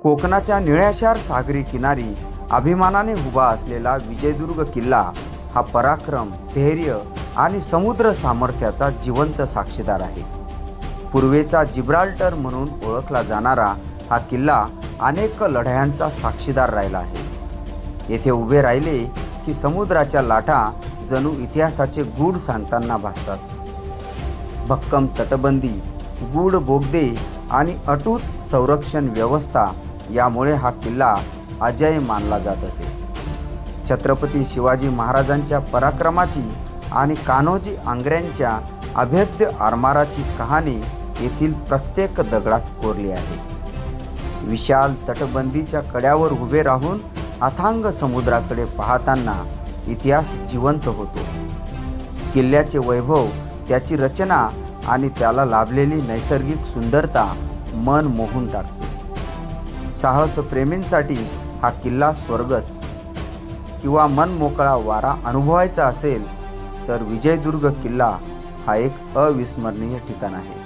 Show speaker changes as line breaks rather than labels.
कोकणाच्या निळ्याशार सागरी किनारी अभिमानाने उभा असलेला विजयदुर्ग किल्ला हा पराक्रम, धैर्य आणि समुद्र सामर्थ्याचा जिवंत साक्षीदार आहे. पूर्वेचा जिब्राल्टर म्हणून ओळखला जाणारा हा किल्ला अनेक लढायांचा साक्षीदार राहिला आहे. येथे उभे राहिले की समुद्राच्या लाटा जणू इतिहासाचे गूढ सांगताना भासतात. भक्कम तटबंदी, गूढ बोगदे आणि अटूट संरक्षण व्यवस्था यामुळे हा किल्ला अजय मानला जात असे. छत्रपती शिवाजी महाराजांच्या पराक्रमाची आणि कान्होजी आंग्र्यांच्या अभेद्य आरमाराची कहाणी येथील प्रत्येक दगडात कोरली आहे. विशाल तटबंदीच्या कड्यावर उभे राहून अथांग समुद्राकडे पाहताना इतिहास जिवंत होतो. किल्ल्याचे वैभव, त्याची रचना आणि त्याला लाभलेली नैसर्गिक सुंदरता मन मोहून टाकते. साहस प्रेमींसाठी हा किल्ला स्वर्गच. किंवा मन मोकळा वारा अनुभवायचा असेल तर विजयदुर्ग किल्ला हा एक अविस्मरणीय ठिकाण आहे.